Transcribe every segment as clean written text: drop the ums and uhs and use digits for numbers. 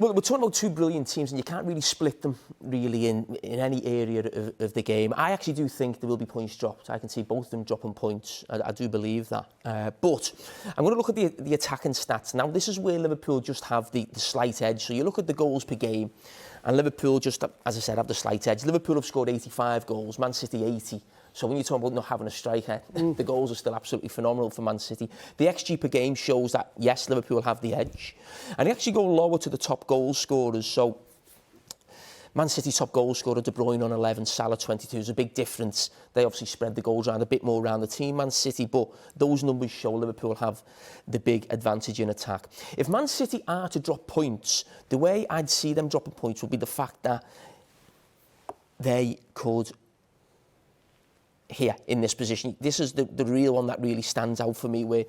Well, we're talking about two brilliant teams, and you can't really split them really in any area of the game. I actually do think there will be points dropped. I can see both of them dropping points. I do believe that. But I'm going to look at the attacking stats. Now, this is where Liverpool just have the slight edge. So you look at the goals per game, and Liverpool just, as I said, have the slight edge. Liverpool have scored 85 goals, Man City 80. So when you're talking about not having a striker, the goals are still absolutely phenomenal for Man City. The XG per game shows that, yes, Liverpool have the edge. And they actually go lower to the top goal scorers. So Man City top goal scorer, De Bruyne on 11, Salah 22. There's a big difference. They obviously spread the goals around a bit more around the team, Man City, but those numbers show Liverpool have the big advantage in attack. If Man City are to drop points, the way I'd see them dropping points would be the fact that they could... here in this position. This is the real one that really stands out for me, where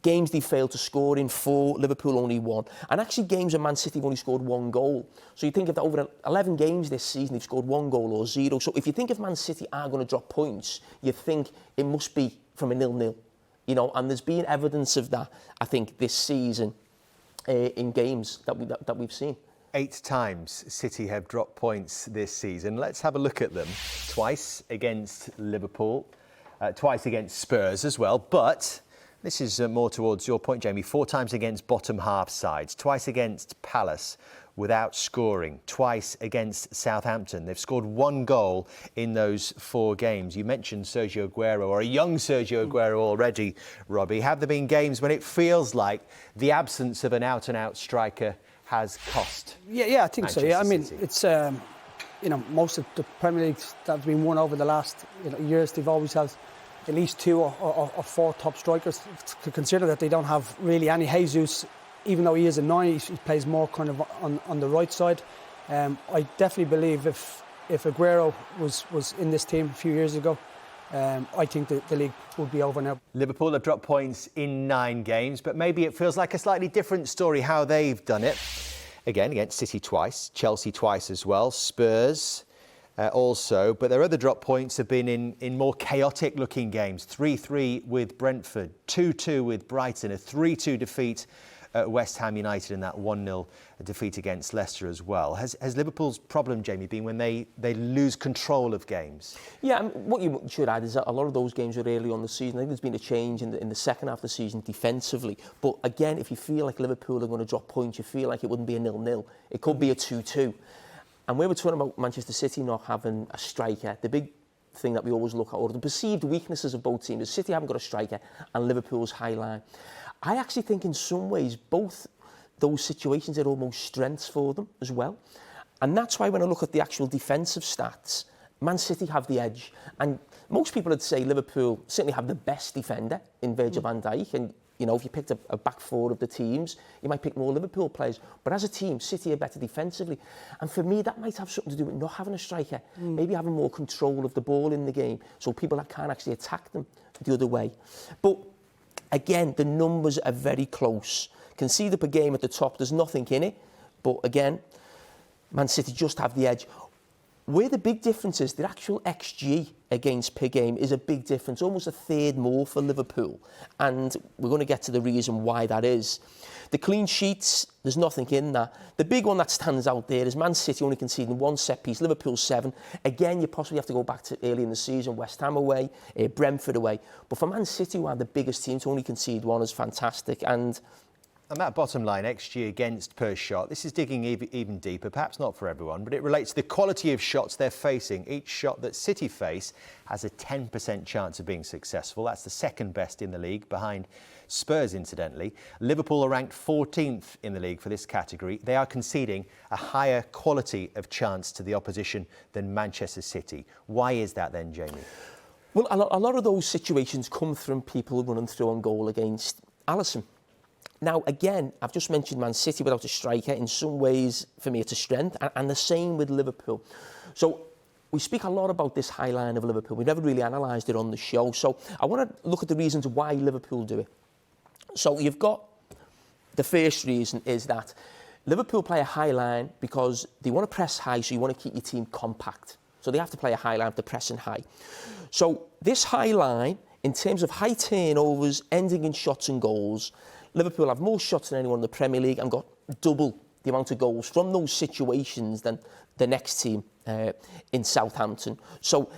games they failed to score in 4, Liverpool only 1. And actually games where Man City have only scored 1 goal. So you think of that over 11 games this season, they've scored 1 goal or 0. So if you think if Man City are going to drop points, you think it must be from a 0-0. You know, and there's been evidence of that, I think, this season in games that we've seen. 8 times City have dropped points this season. Let's have a look at them. Twice against Liverpool, twice against Spurs as well. But this is more towards your point, Jamie. 4 times against bottom half sides, twice against Palace without scoring, twice against Southampton. They've scored 1 goal in those 4 games. You mentioned Sergio Aguero, or a young Sergio Aguero already, Robbie. Have there been games when it feels like the absence of an out-and-out striker has cost? Yeah, I think Manchester so. Yeah, I mean, City? it's most of the Premier Leagues that have been won over the last years, they've always had at least 2 or 4 top strikers. To consider that they don't have really any Jesus, even though he is a 9, he plays more kind of on the right side. I definitely believe if Aguero was in this team a few years ago, I think the league will be over now. Liverpool have dropped points in 9 games, but maybe it feels like a slightly different story how they've done it. Again, against City twice, Chelsea twice as well, Spurs also. But their other drop points have been in more chaotic-looking games. 3-3 with Brentford, 2-2 with Brighton, a 3-2 defeat at West Ham United, in that 1-0 defeat against Leicester as well. Has Liverpool's problem, Jamie, been when they lose control of games? Yeah, what you should add is that a lot of those games were early on the season. I think there's been a change in the second half of the season defensively. But again, if you feel like Liverpool are going to drop points, you feel like it wouldn't be a 0-0. It could be a 2-2. And when we're talking about Manchester City not having a striker, the big thing that we always look at, or the perceived weaknesses of both teams, is City haven't got a striker and Liverpool's high line. I actually think in some ways both those situations are almost strengths for them as well. And that's why when I look at the actual defensive stats, Man City have the edge. And most people would say Liverpool certainly have the best defender in Virgil van Dijk. And, you know, if you picked a back 4 of the teams, you might pick more Liverpool players. But as a team, City are better defensively. And for me, that might have something to do with not having a striker. Maybe having more control of the ball in the game, so people that can't actually attack them the other way. But again, the numbers are very close. Conceded per game at the top, there's nothing in it. But again, Man City just have the edge. Where the big difference is, the actual XG against per game is a big difference, almost a third more for Liverpool. And we're going to get to the reason why that is. The clean sheets, there's nothing in that. The big one that stands out there is Man City only conceding 1 set piece, Liverpool 7. Again, you possibly have to go back to early in the season, West Ham away, Brentford away. But for Man City, who are the biggest team to only concede 1, is fantastic. And that bottom line, XG against per shot, this is digging even deeper, perhaps not for everyone, but it relates to the quality of shots they're facing. Each shot that City face has a 10% chance of being successful. That's the second best in the league, behind Spurs, incidentally. Liverpool are ranked 14th in the league for this category. They are conceding a higher quality of chance to the opposition than Manchester City. Why is that then, Jamie? Well, a lot of those situations come from people running through on goal against Alisson. Now, again, I've just mentioned Man City without a striker. In some ways, for me, it's a strength. And the same with Liverpool. So we speak a lot about this high line of Liverpool. We've never really analysed it on the show. So I want to look at the reasons why Liverpool do it. So you've got the first reason is that Liverpool play a high line because they want to press high, so you want to keep your team compact. So they have to play a high line if they're pressing high. So this high line, in terms of high turnovers, ending in shots and goals, Liverpool have more shots than anyone in the Premier League and got double the amount of goals from those situations than the next team in Southampton. So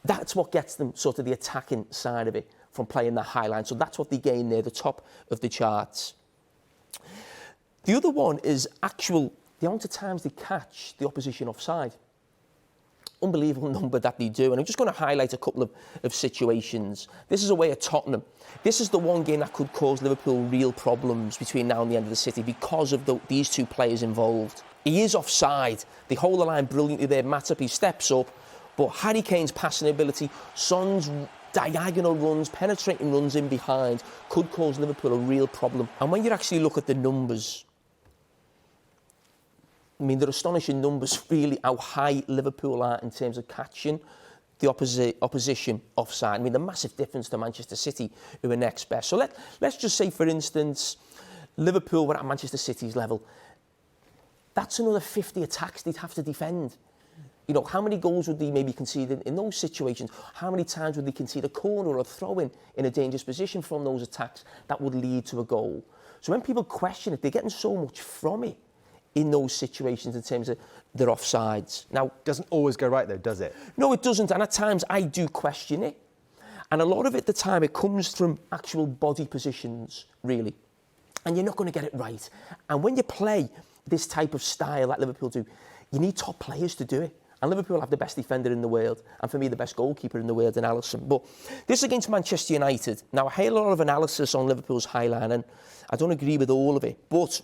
that's what gets them sort of the attacking side of it from playing the high line. So that's what they gain near the top of the charts. The other one is the amount of times they catch the opposition offside. Unbelievable number that they do. And I'm just going to highlight a couple of situations. This is away at Tottenham. This is the one game that could cause Liverpool real problems between now and the end of the City because of these two players involved. He is offside. They hold the line brilliantly there. Matip, he steps up. But Harry Kane's passing ability, Son's diagonal runs, penetrating runs in behind could cause Liverpool a real problem. And when you actually look at the numbers, I mean, they're astonishing numbers, really, how high Liverpool are in terms of catching the opposition offside. I mean, the massive difference to Manchester City, who are next best. So let's just say, for instance, Liverpool were at Manchester City's level. That's another 50 attacks they'd have to defend. You know, how many goals would they maybe concede in those situations? How many times would they concede a corner or a throw-in in a dangerous position from those attacks that would lead to a goal? So when people question it, they're getting so much from it in those situations in terms of their offsides. Now, doesn't always go right though, does it? No, it doesn't. And at times I do question it. And a lot of it, the time, it comes from actual body positions, really. And you're not going to get it right. And when you play this type of style that Liverpool do, you need top players to do it. And Liverpool have the best defender in the world, and for me, the best goalkeeper in the world in Alisson. But this against Manchester United. Now, I hear a lot of analysis on Liverpool's high line, and I don't agree with all of it. But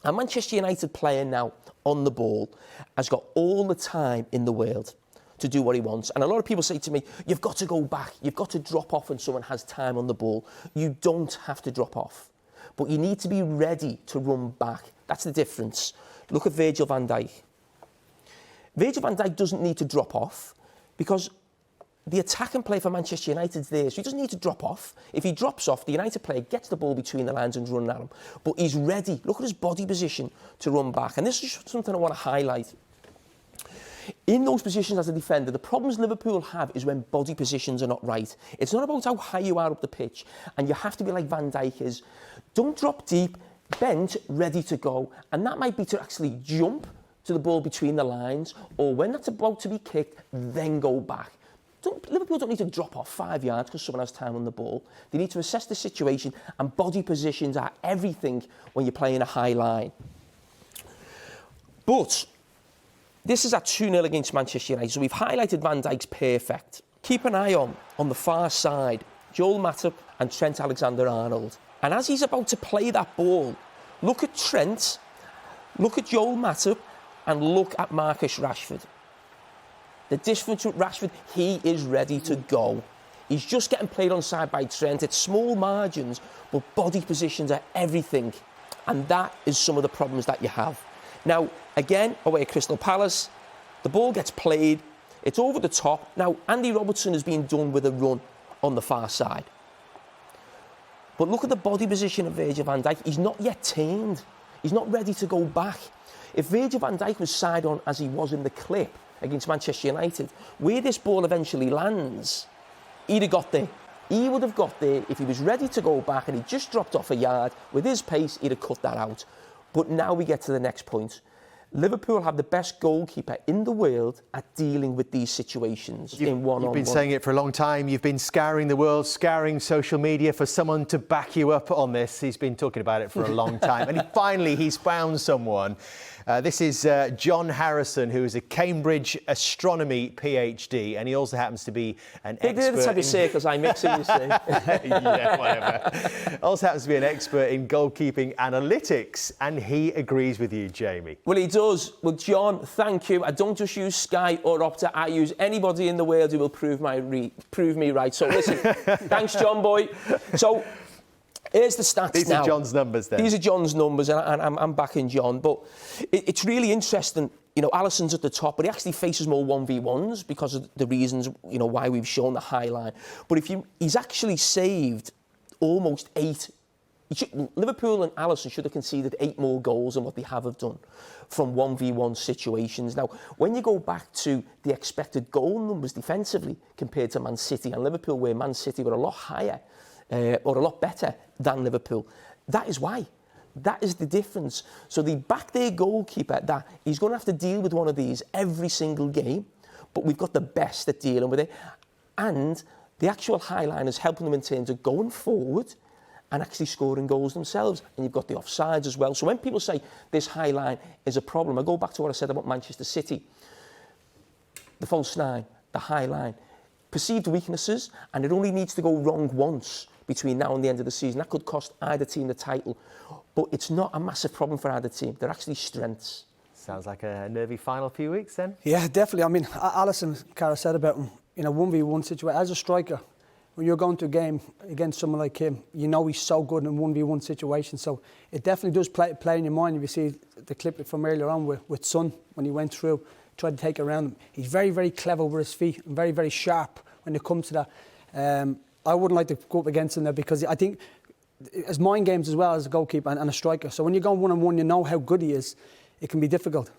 a Manchester United player now on the ball has got all the time in the world to do what he wants. And a lot of people say to me, you've got to go back. You've got to drop off when someone has time on the ball. You don't have to drop off. But you need to be ready to run back. That's the difference. Look at Virgil van Dijk. Virgil van Dijk doesn't need to drop off because the attacking play for Manchester United's there, so he doesn't need to drop off. If he drops off, the United player gets the ball between the lines and runs at him. But he's ready. Look at his body position to run back. And this is something I want to highlight. In those positions as a defender, the problems Liverpool have is when body positions are not right. It's not about how high you are up the pitch, and you have to be like Van Dijk is. Don't drop deep, bent, ready to go. And that might be to actually jump to the ball between the lines, or when that's about to be kicked, then go back. Liverpool don't need to drop off 5 yards because someone has time on the ball. They need to assess the situation, and body positions are everything when you're playing a high line. But this is at 2-0 against Manchester United, so we've highlighted Van Dijk's perfect. Keep an eye on the far side, Joel Matip and Trent Alexander-Arnold. And as he's about to play that ball, look at Trent, look at Joel Matip, and look at Marcus Rashford. The difference with Rashford, he is ready to go. He's just getting played on side by Trent. It's small margins, but body positions are everything. And that is some of the problems that you have. Now, again, away at Crystal Palace, the ball gets played. It's over the top. Now, Andy Robertson has been done with a run on the far side. But look at the body position of Virgil van Dijk. He's not yet tamed. He's not ready to go back. If Virgil van Dijk was side on as he was in the clip against Manchester United, where this ball eventually lands, he'd have got there. He would have got there if he was ready to go back and he just dropped off a yard. With his pace, he'd have cut that out. But now we get to the next point. Liverpool have the best goalkeeper in the world at dealing with these situations in one-on-one. You've been saying it for a long time. You've been scouring the world, scouring social media for someone to back you up on this. He's been talking about it for a long time. And finally, he's found someone. This is John Harrison, who is a Cambridge astronomy PhD, and he also happens to be an expert. They're the type of circles I mix in, you see. Yeah, whatever. Also happens to be an expert in goalkeeping analytics, and he agrees with you, Jamie. Well, he does. Well, John, thank you. I don't just use Sky or Opta. I use anybody in the world who will prove me right. So listen, thanks, John boy. So here's the stats. These are John's numbers then. These are John's numbers, and I'm backing John. But it's really interesting. You know, Alisson's at the top, but he actually faces more 1v1s because of the reasons, you know, why we've shown the high line. But he's actually saved almost 8. Liverpool and Alisson should have conceded 8 more goals than what they have done from 1v1 situations. Now, when you go back to the expected goal numbers defensively compared to Man City and Liverpool, where Man City were a lot higher or a lot better than Liverpool, that is why. That is the difference. So they back their goalkeeper that he's going to have to deal with one of these every single game, but we've got the best at dealing with it. And the actual high line is helping them in terms of going forward and actually scoring goals themselves. And you've got the offsides as well. So when people say this high line is a problem, I go back to what I said about Manchester City. The false nine, the high line, perceived weaknesses, and it only needs to go wrong once between now and the end of the season. That could cost either team the title, but it's not a massive problem for either team. They're actually strengths. Sounds like a nervy final few weeks then. Yeah, definitely. I mean, Alisson, Cara said about him, in a 1v1 situation, as a striker, when you're going to a game against someone like him, you know he's so good in a 1v1 situation. So it definitely does play in your mind. If you see the clip from earlier on with Son, when he went through, tried to take it around him. He's very, very clever with his feet and very, very sharp when it comes to that. I wouldn't like to go up against him there because I think it's mind games as well as a goalkeeper and a striker. So when you're going one-on-one, you know how good he is. It can be difficult.